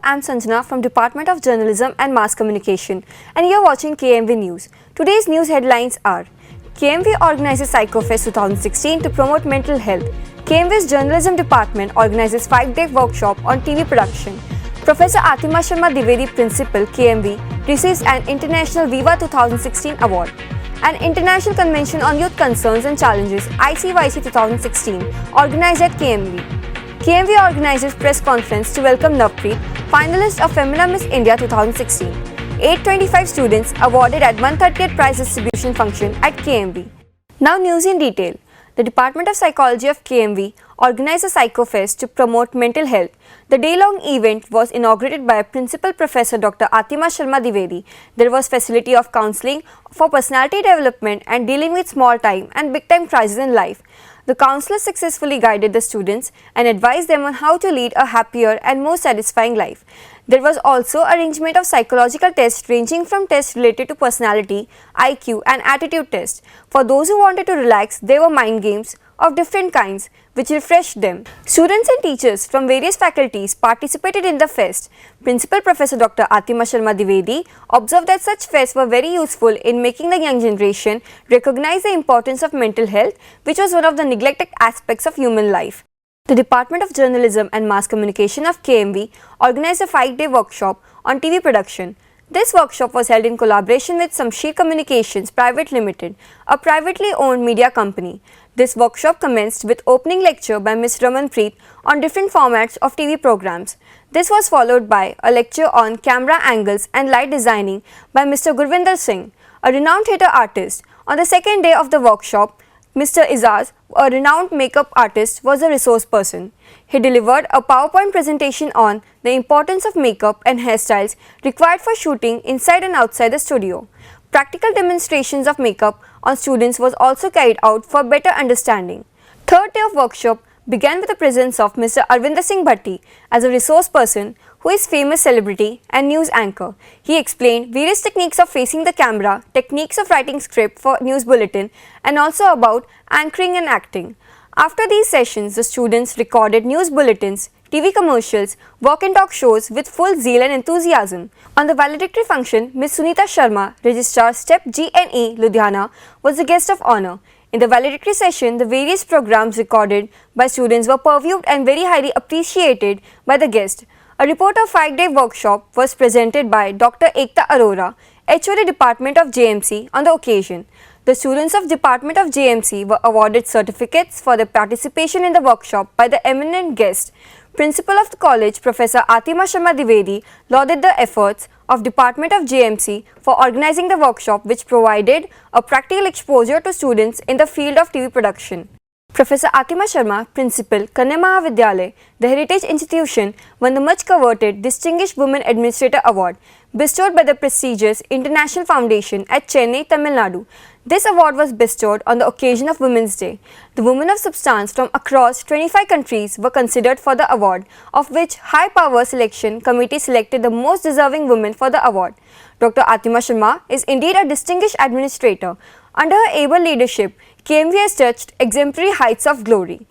I'm Sanjana from Department of Journalism and Mass Communication and you're watching KMV News. Today's news headlines are: KMV organizes PsychoFest 2016 to promote mental health. KMV's Journalism Department organizes 5-day workshop on TV production. Professor Atima Sharma Dwivedi, Principal, KMV, receives an International Viva 2016 award. An International Convention on Youth Concerns and Challenges ICYC 2016 organized at KMV. KMV organizes press conference to welcome Navpreet, finalist of Femina Miss India 2016. 825 students awarded at 130th prize distribution function at KMV. Now news in detail. The Department of Psychology of KMV organized a PsychoFest to promote mental health. The day-long event was inaugurated by Principal Professor Dr. Atima Sharma Dwivedi. There was facility of counseling for personality development and dealing with small-time and big-time crises in life. The counselors successfully guided the students and advised them on how to lead a happier and more satisfying life. There was also arrangement of psychological tests ranging from tests related to personality, IQ and attitude tests. For those who wanted to relax, there were mind games of different kinds which refreshed them. Students and teachers from various faculties participated in the fest. Principal Professor Dr. Atima Sharma Dwivedi observed that such fests were very useful in making the young generation recognize the importance of mental health, which was one of the neglected aspects of human life. The Department of Journalism and Mass Communication of KMV organized a 5-day workshop on TV production. This workshop was held in collaboration with Samsheer Communications Private Limited, a privately owned media company. This workshop commenced with opening lecture by Ms. Ramanpreet on different formats of TV programs. This was followed by a lecture on camera angles and light designing by Mr. Gurvinder Singh, a renowned theatre artist. On the second day of the workshop, Mr. Izaz, a renowned makeup artist, was a resource person. He delivered a PowerPoint presentation on the importance of makeup and hairstyles required for shooting inside and outside the studio. Practical demonstrations of makeup on students was also carried out for better understanding. Third day of workshop began with the presence of Mr. Arvinder Singh Bhatti as a resource person who is famous celebrity and news anchor. He explained various techniques of facing the camera, techniques of writing script for news bulletin and also about anchoring and acting. After these sessions, the students recorded news bulletins, TV commercials, walk and talk shows with full zeal and enthusiasm. On the valedictory function, Ms. Sunita Sharma, Registrar STEP GNE Ludhiana, was the guest of honor. In the valedictory session, the various programs recorded by students were reviewed and very highly appreciated by the guest. A report of 5-day workshop was presented by Dr. Ekta Arora, HOD Department of JMC on the occasion. The students of Department of JMC were awarded certificates for their participation in the workshop by the eminent guest. Principal of the college, Professor Atima Sharma Dwivedi, lauded the efforts of Department of JMC for organizing the workshop, which provided a practical exposure to students in the field of TV production. Professor Atima Sharma, Principal, Kanya Mahavidyalaya, the Heritage Institution, won the much coveted Distinguished Women Administrator Award, bestowed by the prestigious International Foundation at Chennai, Tamil Nadu. This award was bestowed on the occasion of Women's Day. The women of substance from across 25 countries were considered for the award, of which High Power Selection Committee selected the most deserving women for the award. Dr. Atima Sharma is indeed a distinguished administrator. Under her able leadership, KMV has touched exemplary heights of glory.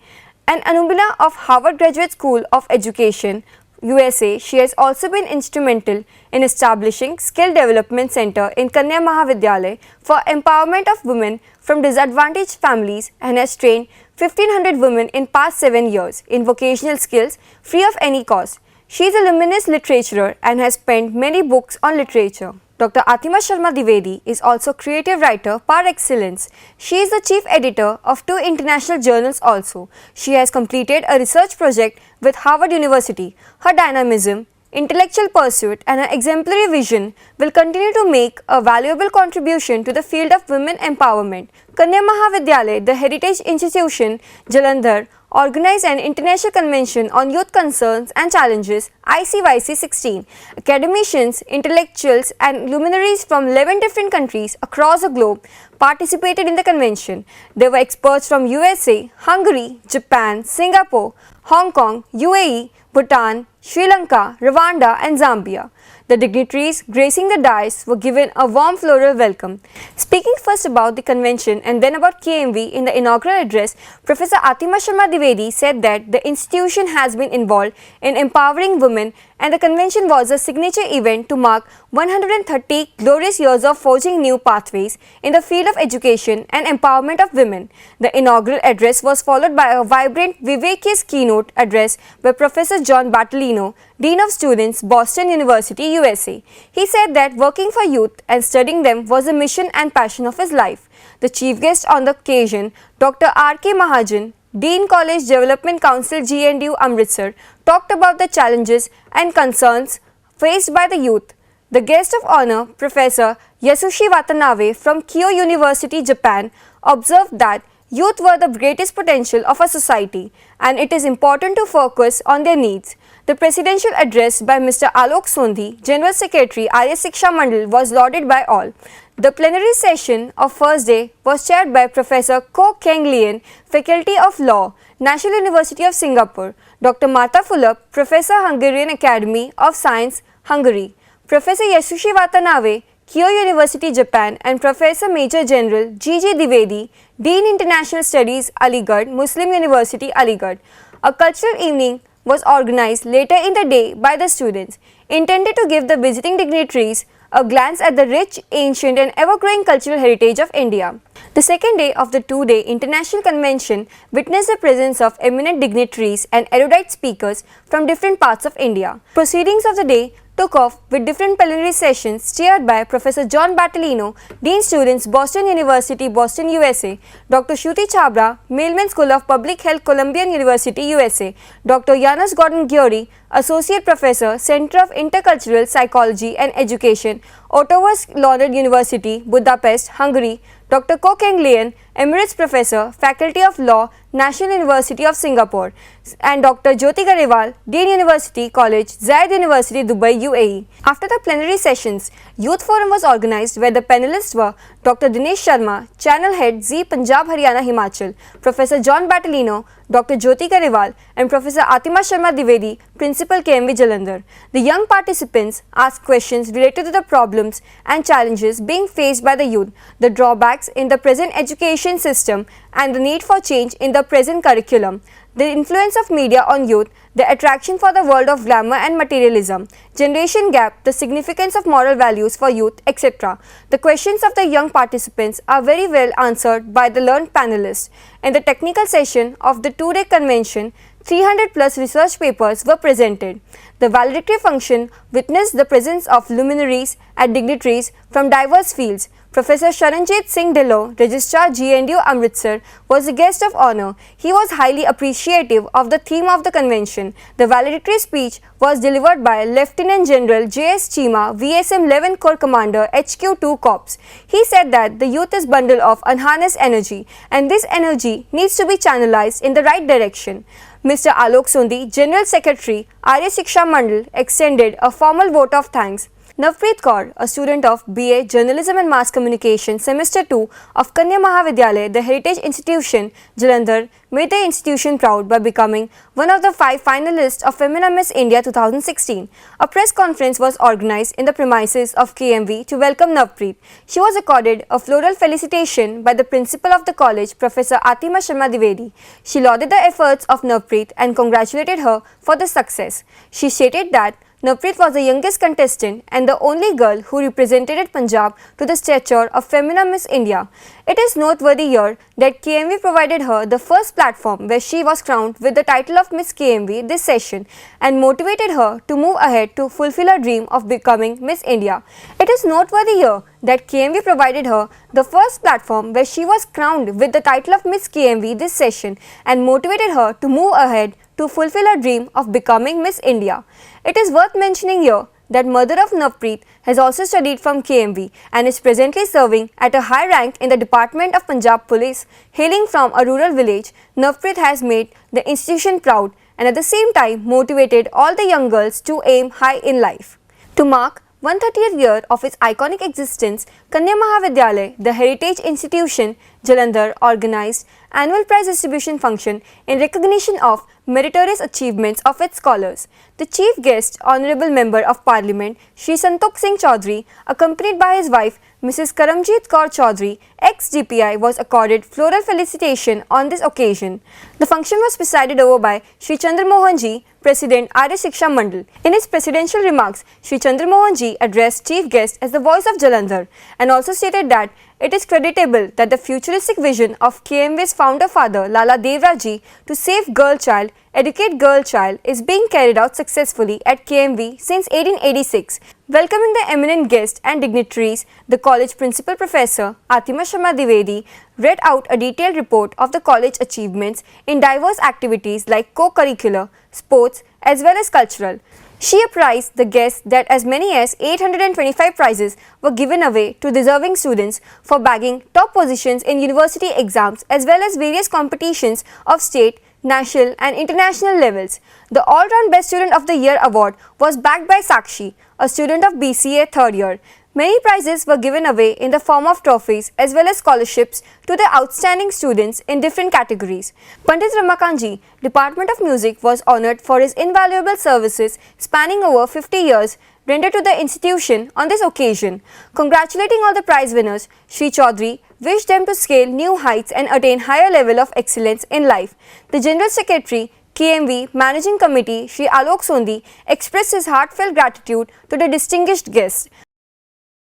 An alumna of Harvard Graduate School of Education, USA, she has also been instrumental in establishing Skill Development Center in Kanya Mahavidyalaya for empowerment of women from disadvantaged families and has trained 1500 women in past 7 years in vocational skills free of any cost. She is a luminous literaturier and has penned many books on literature. Dr. Atima Sharma Dwivedi is also creative writer par excellence. She is the chief editor of 2 international journals also. She has completed a research project with Harvard University. Her dynamism, intellectual pursuit and her exemplary vision will continue to make a valuable contribution to the field of women empowerment. Kanya Mahavidyalaya, the Heritage Institution, Jalandhar, organized an International Convention on Youth Concerns and Challenges ICYC 16. Academicians, intellectuals and luminaries from 11 different countries across the globe participated in the convention. There were experts from USA, Hungary, Japan, Singapore, Hong Kong, UAE, Bhutan, Sri Lanka, Rwanda, and Zambia. The dignitaries gracing the dais were given a warm floral welcome. Speaking first about the convention and then about KMV in the inaugural address, Professor Atima Sharma Dwivedi said that the institution has been involved in empowering women and the convention was a signature event to mark 130 glorious years of forging new pathways in the field of education and empowerment of women. The inaugural address was followed by a vibrant vivacious keynote address by Professor John Bartolino, Dean of Students, Boston University, USA. He said that working for youth and studying them was a mission and passion of his life. The chief guest on the occasion, Dr. R.K. Mahajan, Dean College Development Council GNDU Amritsar, talked about the challenges and concerns faced by the youth. The guest of honor, Professor Yasushi Watanabe from Kyoto University, Japan, observed that youth were the greatest potential of a society and it is important to focus on their needs. The presidential address by Mr. Alok Sondhi, General Secretary, Arya Shiksha Mandal, was lauded by all. The plenary session of first day was chaired by Professor Ko Keng Lian, Faculty of Law, National University of Singapore, Dr. Martha Fulop, Professor, Hungarian Academy of Science, Hungary, Professor Yasushi Watanabe, Kyoto University, Japan, and Professor Major General G.G. Dwivedi, Dean International Studies, Aligarh, Muslim University, Aligarh. A cultural evening was organized later in the day by the students, intended to give the visiting dignitaries a glance at the rich, ancient and ever-growing cultural heritage of India. The second day of the two-day International Convention witnessed the presence of eminent dignitaries and erudite speakers from different parts of India. Proceedings of the day took off with different plenary sessions chaired by Professor John Bartolino, Dean Students, Boston University, Boston, USA, Dr. Shruti Chabra, Mailman School of Public Health, Columbian University, USA, Dr. Janos Gordon-Gyuri, Associate Professor, Center of Intercultural Psychology and Education, Ottawas Leonard University, Budapest, Hungary, Dr. Ko Keng Lian, Emeritus Professor, Faculty of Law, National University of Singapore, and Dr. Jyoti Garewal, Dean University College, Zayed University, Dubai, UAE. After the plenary sessions, Youth Forum was organized where the panelists were Dr. Dinesh Sharma, Channel Head, Z Punjab, Haryana, Himachal, Professor John Bartolino, Dr. Jyoti Garewal, and Professor Atima Sharma Dwivedi, Principal KMV Jalandhar. The young participants asked questions related to the problems and challenges being faced by the youth, the drawbacks in the present education system, and the need for change in the present curriculum, the influence of media on youth, the attraction for the world of glamour and materialism, generation gap, the significance of moral values for youth, etc. The questions of the young participants are very well answered by the learned panelists. In the technical session of the two-day convention, 300 plus research papers were presented. The valedictory function witnessed the presence of luminaries and dignitaries from diverse fields. Professor Sharanjit Singh Dhillon, Registrar GNDU Amritsar, was the guest of honor. He was highly appreciative of the theme of the convention. The valedictory speech was delivered by Lieutenant General J.S. Chima, VSM 11 Corps Commander, HQ2 Corps. He said that the youth is bundle of unharnessed energy and this energy needs to be channelized in the right direction. Mr. Alok Sondhi, General Secretary, Arya Shiksha Mandal, extended a formal vote of thanks. Navpreet Kaur, a student of BA Journalism and Mass Communication, Semester 2 of Kanya Mahavidyalaya, the Heritage Institution, Jalandhar, made the institution proud by becoming one of the 5 finalists of Femina Miss India 2016. A press conference was organized in the premises of KMV to welcome Navpreet. She was accorded a floral felicitation by the principal of the college, Professor Atima Sharma Dwivedi. She lauded the efforts of Navpreet and congratulated her for the success. She stated that Navpreet was the youngest contestant and the only girl who represented Punjab to the stature of Femina Miss India. It is noteworthy here that KMV provided her the first platform where she was crowned with the title of Miss KMV this session and motivated her to move ahead to fulfill her dream of becoming Miss India. It is noteworthy here that KMV provided her the first platform where she was crowned with the title of Miss KMV this session and motivated her to move ahead to fulfill her dream of becoming Miss India. It is worth mentioning here that mother of Navpreet has also studied from KMV and is presently serving at a high rank in the Department of Punjab Police. Hailing from a rural village, Navpreet has made the institution proud and at the same time motivated all the young girls to aim high in life. To mark 130th year of its iconic existence, Kanya Mahavidyalaya, the heritage institution, Jalandhar, organized annual prize distribution function in recognition of meritorious achievements of its scholars. The chief guest, Honorable Member of Parliament, Shri Santokh Singh Chaudhary, accompanied by his wife, Mrs. Karamjeet Kaur Chaudhary, ex-GPI, was accorded floral felicitation on this occasion. The function was presided over by Shri Chandramohan Ji, President Arya Shiksha Mandal. In his presidential remarks, Shri Chandramohan Ji addressed chief guest as the voice of Jalandhar and also stated that it is creditable that the futuristic vision of KMV's founder father Lala Devraj Ji to save girl child, educate girl child is being carried out successfully at KMV since 1886. Welcoming the eminent guests and dignitaries, the college principal professor Atima Sharma Dwivedi read out a detailed report of the college achievements in diverse activities like co-curricular, sports as well as cultural. She apprised the guests that as many as 825 prizes were given away to deserving students for bagging top positions in university exams as well as various competitions of state, national and international levels. The all-round Best Student of the Year award was backed by Sakshi, a student of BCA third year. Many prizes were given away in the form of trophies as well as scholarships to the outstanding students in different categories. Pandit Ramakantji, Department of Music, was honoured for his invaluable services spanning over 50 years rendered to the institution on this occasion. Congratulating all the prize winners, Shri Chaudhary wished them to scale new heights and attain higher level of excellence in life. The General Secretary, KMV Managing Committee, Shri Alok Sondi, expressed his heartfelt gratitude to the distinguished guests.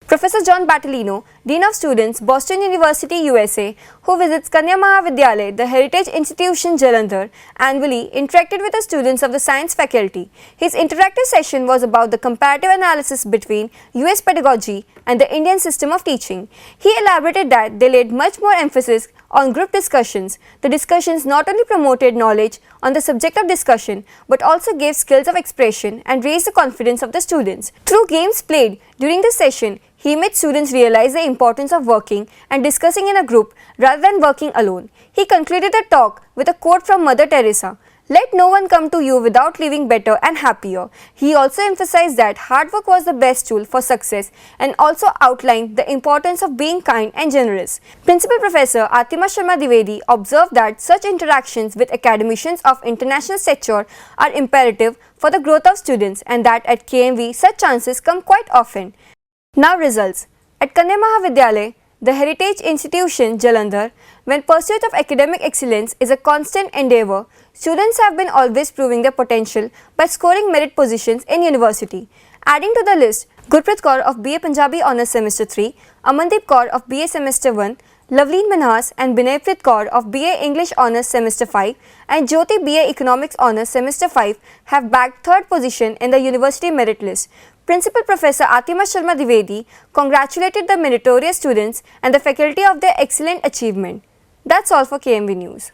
Professor John Battolino, Dean of Students, Boston University, USA, who visits Kanya Mahavidyalaya, the heritage institution Jalandhar, annually interacted with the students of the science faculty. His interactive session was about the comparative analysis between US pedagogy and the Indian system of teaching. He elaborated that they laid much more emphasis on group discussions. The discussions not only promoted knowledge on the subject of discussion but also gave skills of expression and raised the confidence of the students. Through games played during the session, he made students realize the importance of working and discussing in a group rather than working alone. He concluded the talk with a quote from Mother Teresa, "Let no one come to you without leaving better and happier." He also emphasized that hard work was the best tool for success and also outlined the importance of being kind and generous. Principal Professor Atima Sharma Dwivedi observed that such interactions with academicians of international stature are imperative for the growth of students and that at KMV such chances come quite often. Now results. At Kanya Mahavidyalaya, the heritage institution Jalandhar, when pursuit of academic excellence is a constant endeavour, students have been always proving their potential by scoring merit positions in university. Adding to the list, Gurpreet Kaur of BA Punjabi Honours Semester 3, Amandeep Kaur of BA Semester 1, Lavleen Manhas and Binaypreet Kaur of BA English Honours Semester 5 and Jyoti BA Economics Honours Semester 5 have bagged third position in the university merit list. Principal Professor Atima Sharma Dwivedi congratulated the meritorious students and the faculty of their excellent achievement. That's all for KMV News.